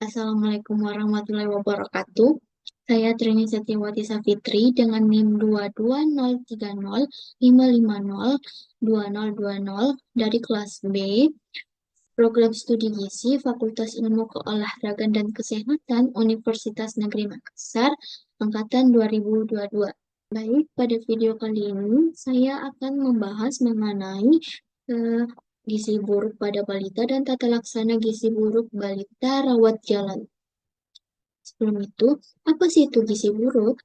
Assalamualaikum warahmatullahi wabarakatuh. Saya Trini Setiawati Safitri dengan NIM 2203055502020 dari kelas B, Program Studi Gizi Fakultas Ilmu Keolahragaan dan Kesehatan Universitas Negeri Makassar, Angkatan 2022. Baik, pada video kali ini saya akan membahas mengenai eh, gizi buruk pada balita dan tata laksana gizi buruk balita rawat jalan. Sebelum itu, apa sih itu gizi buruk?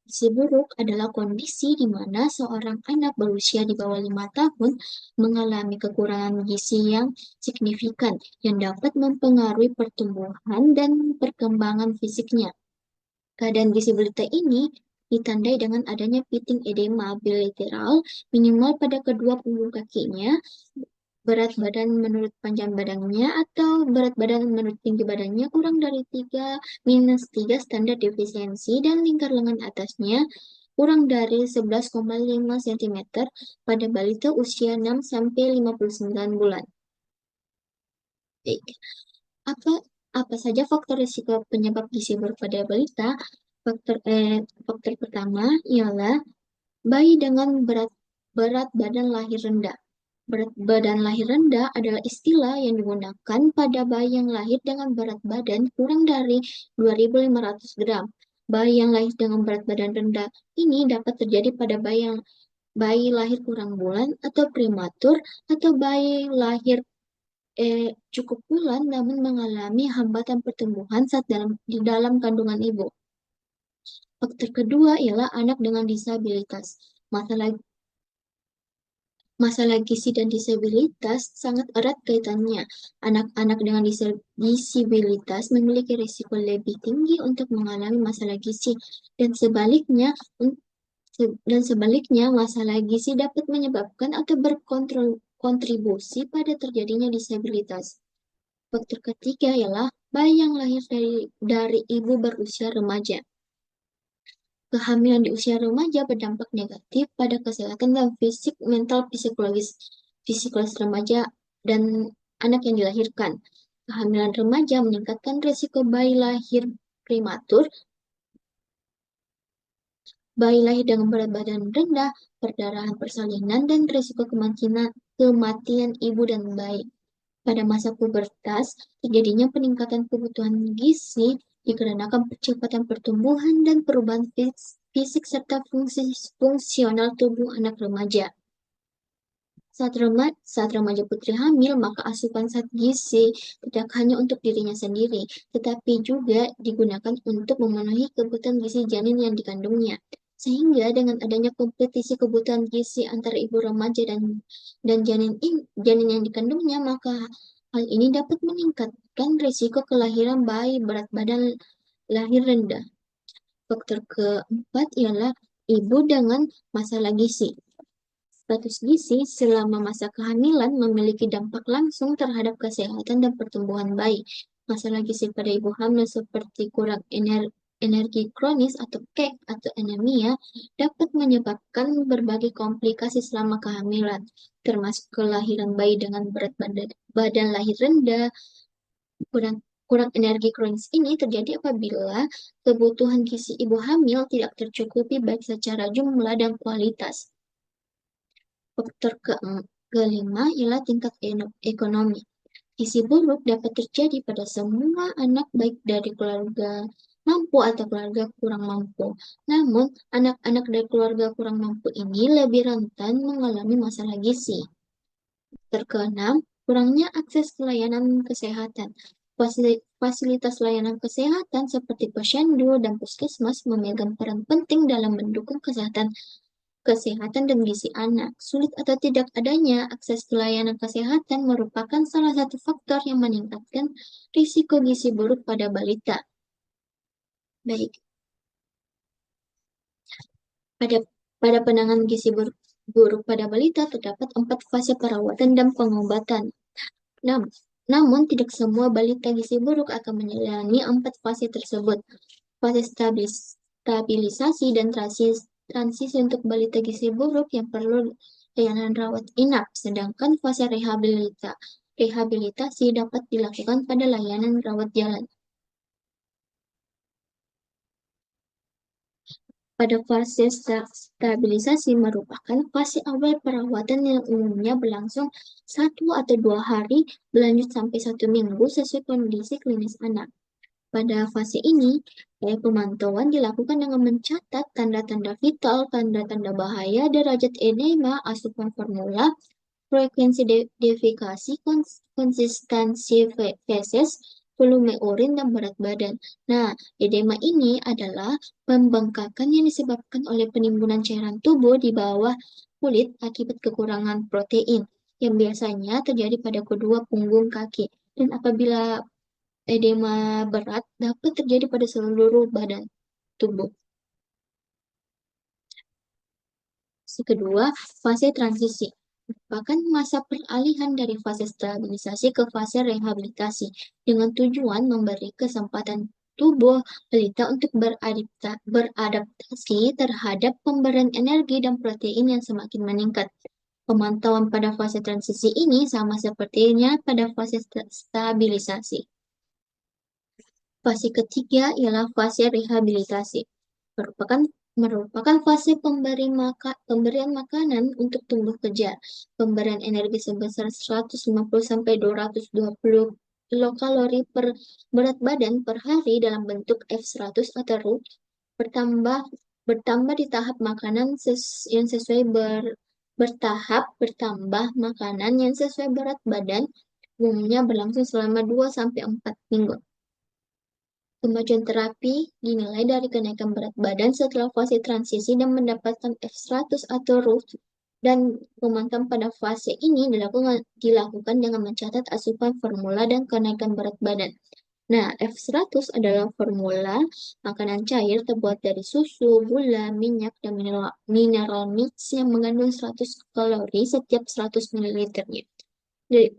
Gizi buruk adalah kondisi di mana seorang anak berusia di bawah 5 tahun mengalami kekurangan gizi yang signifikan yang dapat mempengaruhi pertumbuhan dan perkembangan fisiknya. Keadaan gizi balita ini ditandai dengan adanya piting edema bilateral minimal pada kedua punggung kakinya, berat badan menurut panjang badannya atau berat badan menurut tinggi badannya kurang dari 3 - 3 standar defisiensi, dan lingkar lengan atasnya kurang dari 11,5 cm pada balita usia 6 - 59 bulan. Baik. Apa apa saja faktor risiko penyebab gizi buruk pada balita? Faktor faktor pertama ialah bayi dengan berat berat badan lahir rendah. Berat badan lahir rendah adalah istilah yang digunakan pada bayi yang lahir dengan berat badan kurang dari 2.500 gram. Bayi yang lahir dengan berat badan rendah ini dapat terjadi pada bayi lahir kurang bulan atau prematur, atau bayi lahir cukup bulan namun mengalami hambatan pertumbuhan saat di dalam kandungan ibu. Faktor kedua ialah anak dengan disabilitas. Masalah Masalah gizi dan disabilitas sangat erat kaitannya. Anak-anak dengan disabilitas memiliki risiko lebih tinggi untuk mengalami masalah gizi, dan sebaliknya, masalah gizi dapat menyebabkan atau berkontribusi pada terjadinya disabilitas. Faktor ketiga ialah bayi yang lahir dari ibu berusia remaja. Kehamilan di usia remaja berdampak negatif pada kesehatan dan fisik, mental, psikologis remaja dan anak yang dilahirkan. Kehamilan remaja meningkatkan risiko prematur, bayi lahir dengan berat badan rendah, perdarahan persalinan, dan risiko kematian ibu dan bayi. Pada masa pubertas, terjadinya peningkatan kebutuhan gizi dikarenakan percepatan pertumbuhan dan perubahan fisik serta fungsional tubuh anak remaja. Saat remaja putri hamil, maka asupan zat gizi tidak hanya untuk dirinya sendiri, tetapi juga digunakan untuk memenuhi kebutuhan gizi janin yang dikandungnya. Sehingga dengan adanya kompetisi kebutuhan gizi antara ibu remaja dan janin yang dikandungnya, maka hal ini dapat meningkatkan risiko kelahiran bayi berat badan lahir rendah. Faktor keempat ialah ibu dengan masalah gizi. Status gizi selama masa kehamilan memiliki dampak langsung terhadap kesehatan dan pertumbuhan bayi. Masalah gizi pada ibu hamil seperti kurang energi kronis atau KEK atau anemia dapat menyebabkan berbagai komplikasi selama kehamilan, termasuk kelahiran bayi dengan berat badan lahir rendah. Kurang energi kronis ini terjadi apabila kebutuhan gizi ibu hamil tidak tercukupi baik secara jumlah dan kualitas. Faktor kelima ialah tingkat ekonomi. Gizi buruk dapat terjadi pada semua anak, baik dari keluarga mampu atau keluarga kurang mampu. Namun, anak-anak dari keluarga kurang mampu ini lebih rentan mengalami masalah gizi. Faktor keenam, kurangnya akses ke layanan kesehatan. Fasilitas layanan kesehatan seperti posyandu dan puskesmas memegang peran penting dalam mendukung kesehatan dan gizi anak. Sulit atau tidak adanya akses ke layanan kesehatan merupakan salah satu faktor yang meningkatkan risiko gizi buruk pada balita. Baik, pada penanganan gizi buruk pada balita terdapat 4 fase perawatan dan pengobatan. Namun, tidak semua balita gizi buruk akan menjalani 4 fase tersebut. Fase stabilisasi dan transisi untuk balita gizi buruk yang perlu layanan rawat inap, sedangkan fase rehabilitasi dapat dilakukan pada layanan rawat jalan. Pada fase stabilisasi merupakan fase awal perawatan yang umumnya berlangsung 1 atau 2 hari, berlanjut sampai 1 minggu sesuai kondisi klinis anak. Pada fase ini, pemantauan dilakukan dengan mencatat tanda-tanda vital, tanda-tanda bahaya, derajat edema, asupan formula, frekuensi defikasi, konsistensi feses, volume urin, dan berat badan. Nah, edema ini adalah pembengkakan yang disebabkan oleh penimbunan cairan tubuh di bawah kulit akibat kekurangan protein, yang biasanya terjadi pada kedua punggung kaki. Dan apabila edema berat dapat terjadi pada seluruh badan tubuh. Kedua, fase transisi merupakan masa peralihan dari fase stabilisasi ke fase rehabilitasi dengan tujuan memberi kesempatan tubuh balita untuk beradaptasi terhadap pemberian energi dan protein yang semakin meningkat. Pemantauan pada fase transisi ini sama sepertinya pada fase stabilisasi. Fase ketiga ialah fase rehabilitasi. Merupakan merupakan fase pemberian makanan untuk tumbuh kejar. Pemberian energi sebesar 150 sampai 220 kilokalori per berat badan per hari dalam bentuk F100 atau RUT bertambah bertambah di tahap makanan yang sesuai bertahap bertambah makanan yang sesuai berat badan umumnya berlangsung selama 2 sampai 4 minggu. Kemajuan terapi dinilai dari kenaikan berat badan setelah fase transisi dan mendapatkan F100 atau RUT, dan pemantauan pada fase ini dilakukan dengan mencatat asupan formula dan kenaikan berat badan. Nah, F100 adalah formula makanan cair terbuat dari susu, gula, minyak, dan mineral mix yang mengandung 100 kalori setiap 100 ml-nya.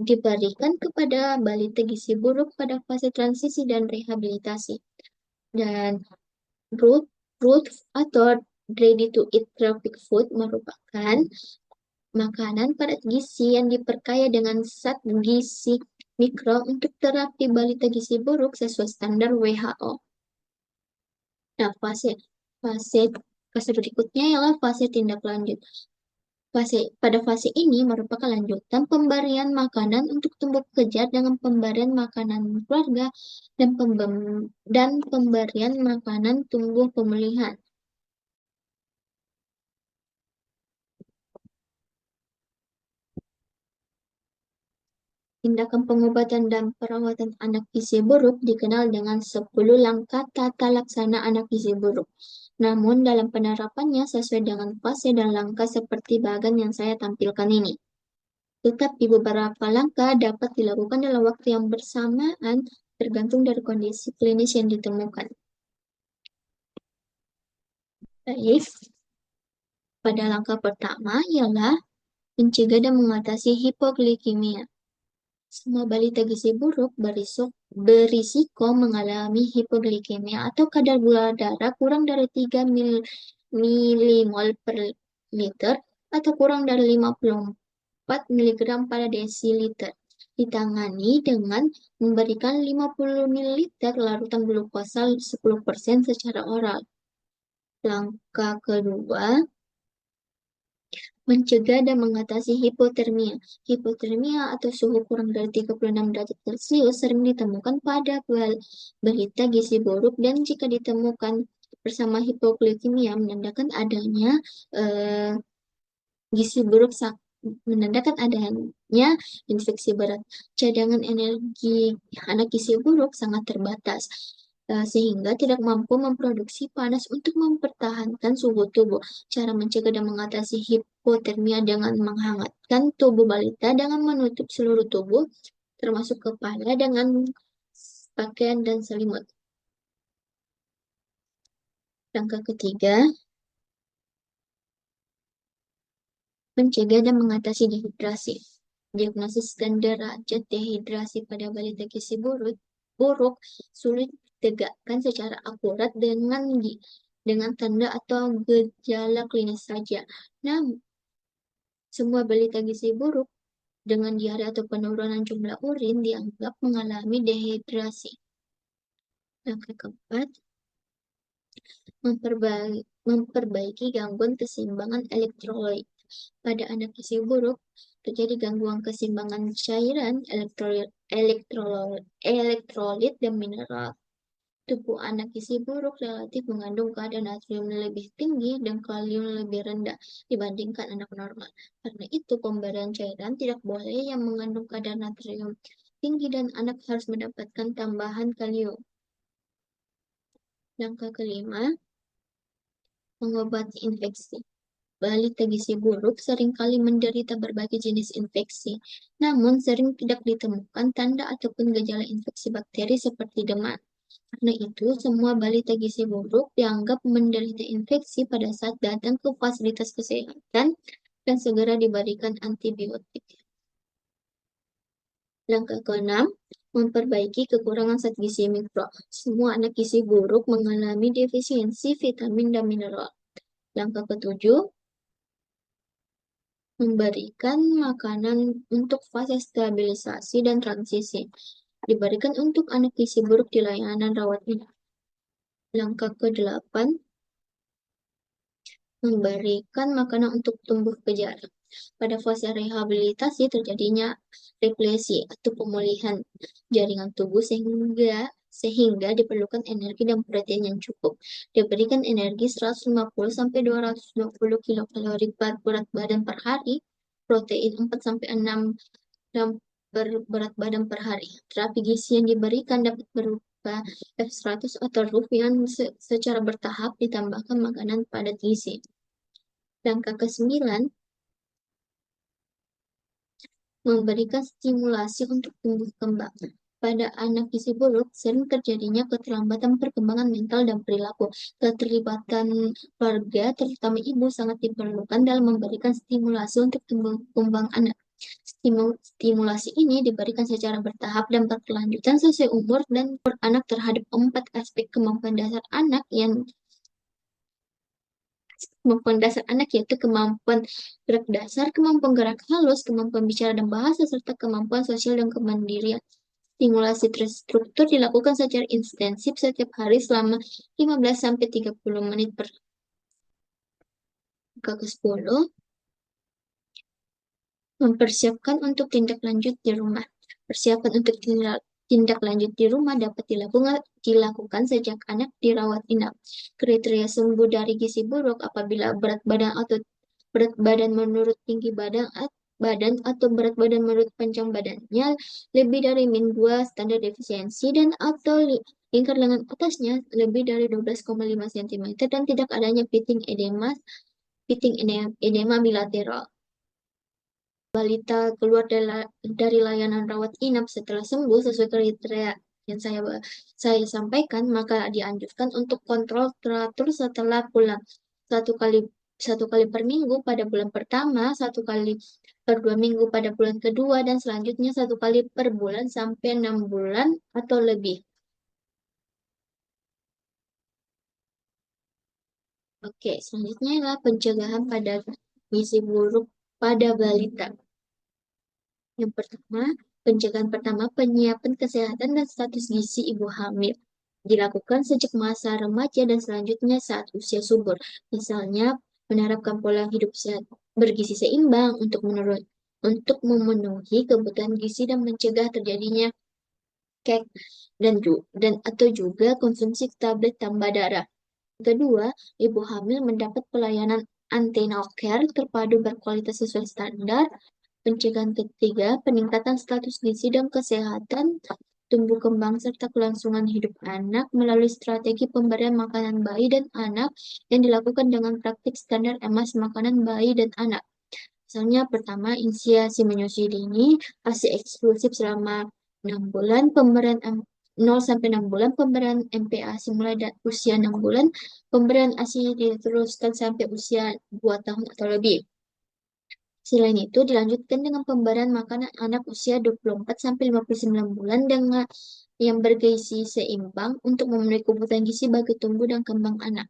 Diberikan kepada balita gizi buruk pada fase transisi dan rehabilitasi. Dan root root atau ready to eat trophic food merupakan makanan padat gizi yang diperkaya dengan zat gizi mikro untuk terapi balita gizi buruk sesuai standar WHO. Nah, fase fase fase berikutnya ialah fase tindak lanjut. Pada fase ini merupakan lanjutan pemberian makanan untuk tumbuh kejar dengan pemberian makanan keluarga dan pemberian makanan tumbuh pemulihan. Tindakan pengobatan dan perawatan anak gizi buruk dikenal dengan 10 langkah tata laksana anak gizi buruk. Namun dalam penerapannya sesuai dengan fase dan langkah seperti bagan yang saya tampilkan ini. Tetapi beberapa langkah dapat dilakukan dalam waktu yang bersamaan tergantung dari kondisi klinis yang ditemukan. Baik, pada langkah pertama ialah mencegah dan mengatasi hipoglikemia. Semua balita gizi buruk berisiko mengalami hipoglikemia atau kadar gula darah kurang dari 3 milimol per liter atau kurang dari 54 mg pada desiliter. Ditangani dengan memberikan 50 ml larutan glukosa 10% secara oral. Langkah kedua, mencegah dan mengatasi hipotermia. Hipotermia atau suhu kurang dari 36 derajat Celcius sering ditemukan pada balita gizi buruk, dan jika ditemukan bersama hipoglikemia menandakan adanya gizi buruk menandakan adanya infeksi berat. Cadangan energi anak gizi buruk sangat terbatas, sehingga tidak mampu memproduksi panas untuk mempertahankan suhu tubuh. Cara mencegah dan mengatasi hipotermia dengan menghangatkan tubuh balita dengan menutup seluruh tubuh, termasuk kepala, dengan pakaian dan selimut. Langkah ketiga, mencegah dan mengatasi dehidrasi. Diagnosis dan derajat dehidrasi pada balita gizi buruk sulit ditegakkan secara akurat dengan tanda atau gejala klinis saja. Namun, semua balita gizi buruk dengan diare atau penurunan jumlah urin dianggap mengalami dehidrasi. Langkah keempat, memperbaiki gangguan keseimbangan elektrolit. Pada anak gizi buruk, terjadi gangguan keseimbangan cairan, elektrolit, dan mineral. Tubuh anak gizi buruk relatif mengandung kadar natrium lebih tinggi dan kalium lebih rendah dibandingkan anak normal. Karena itu, pemberian cairan tidak boleh yang mengandung kadar natrium tinggi dan anak harus mendapatkan tambahan kalium. Langkah kelima, mengobati infeksi. Balita gizi buruk seringkali menderita berbagai jenis infeksi, namun sering tidak ditemukan tanda ataupun gejala infeksi bakteri seperti demam. Karena itu, semua balita gizi buruk dianggap menderita infeksi pada saat datang ke fasilitas kesehatan dan segera diberikan antibiotik. Langkah keenam, memperbaiki kekurangan zat gizi mikro. Semua anak gizi buruk mengalami defisiensi vitamin dan mineral. Langkah ketujuh, memberikan makanan untuk fase stabilisasi dan transisi. Diberikan untuk anak gizi buruk di layanan rawat inap. Langkah ke-8, memberikan makanan untuk tumbuh kejar. Pada fase rehabilitasi terjadinya replesi atau pemulihan jaringan tubuh sehingga diperlukan energi dan protein yang cukup. Diberikan energi 150-220 kilokalori per berat badan per hari, protein 4-6 gram per berat badan per hari. Terapi gizi yang diberikan dapat berupa F100 atau RUF yang secara bertahap ditambahkan makanan padat gizi. Langkah ke-9, memberikan stimulasi untuk tumbuh kembang. Pada anak gizi buruk, sering terjadinya keterlambatan perkembangan mental dan perilaku. Keterlibatan keluarga, terutama ibu, sangat diperlukan dalam memberikan stimulasi untuk tumbuh kembang anak. Stimulasi ini diberikan secara bertahap dan berkelanjutan sesuai umur dan anak terhadap 4 aspek kemampuan dasar anak yaitu kemampuan gerak dasar, kemampuan gerak halus, kemampuan bicara dan bahasa, serta kemampuan sosial dan kemandirian. Stimulasi terstruktur dilakukan secara intensif setiap hari selama 15-30 menit per ke-10. Mempersiapkan untuk tindak lanjut di rumah. Persiapan untuk tindak lanjut di rumah dapat dilakukan sejak anak dirawat inap. Kriteria sembuh dari gizi buruk apabila berat badan menurut tinggi badan atau berat badan menurut panjang badannya lebih dari min 2 standar defisiensi dan atau lingkar lengan atasnya lebih dari 12,5 cm dan tidak adanya pitting edema bilateral. Balita keluar dari layanan rawat inap setelah sembuh sesuai kriteria yang saya sampaikan, maka dianjurkan untuk kontrol teratur setelah pulang. Satu kali per minggu pada bulan pertama, 1 kali per 2 minggu pada bulan kedua, dan selanjutnya 1 kali per bulan sampai 6 bulan atau lebih. Oke, selanjutnya adalah pencegahan pada gizi buruk pada balita. Yang pertama, pencegahan pertama, penyiapan kesehatan dan status gizi ibu hamil. Dilakukan sejak masa remaja dan selanjutnya saat usia subur. Misalnya, menerapkan pola hidup sehat bergizi seimbang untuk memenuhi kebutuhan gizi dan mencegah terjadinya kek atau juga konsumsi tablet tambah darah. Kedua, ibu hamil mendapat pelayanan antenatal care terpadu berkualitas sesuai standar. Pencegahan ketiga, peningkatan status gizi dan kesehatan tumbuh kembang serta kelangsungan hidup anak melalui strategi pemberian makanan bayi dan anak yang dilakukan dengan praktik standar EMAS makanan bayi dan anak. Misalnya pertama, inisiasi menyusui dini, ASI eksklusif selama 6 bulan, pemberian 0-6 bulan, pemberian MPASI mulai dari usia 6 bulan, pemberian ASI diteruskan sampai usia 2 tahun atau lebih. Selain itu, dilanjutkan dengan pemberian makanan anak usia 24-59 bulan dengan yang bergizi seimbang untuk memenuhi kebutuhan gizi bagi tumbuh dan kembang anak.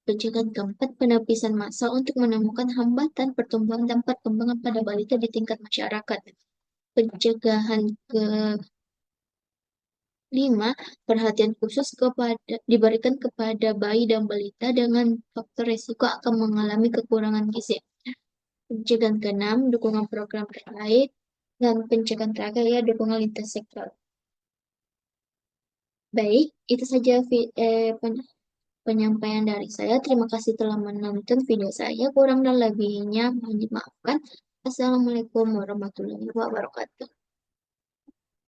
Pencegahan keempat, penapisan massal untuk menemukan hambatan pertumbuhan dan perkembangan pada balita di tingkat masyarakat. Pencegahan kelima, perhatian khusus diberikan kepada bayi dan balita dengan faktor risiko akan mengalami kekurangan gizi. Pencegahan keenam, dukungan program terkait, dan pencegahan terakhir ya dukungan lintas sektor. Baik, itu saja penyampaian dari saya. Terima kasih telah menonton video saya. Kurang dan lebihnya mohon dimaafkan. Assalamualaikum warahmatullahi wabarakatuh.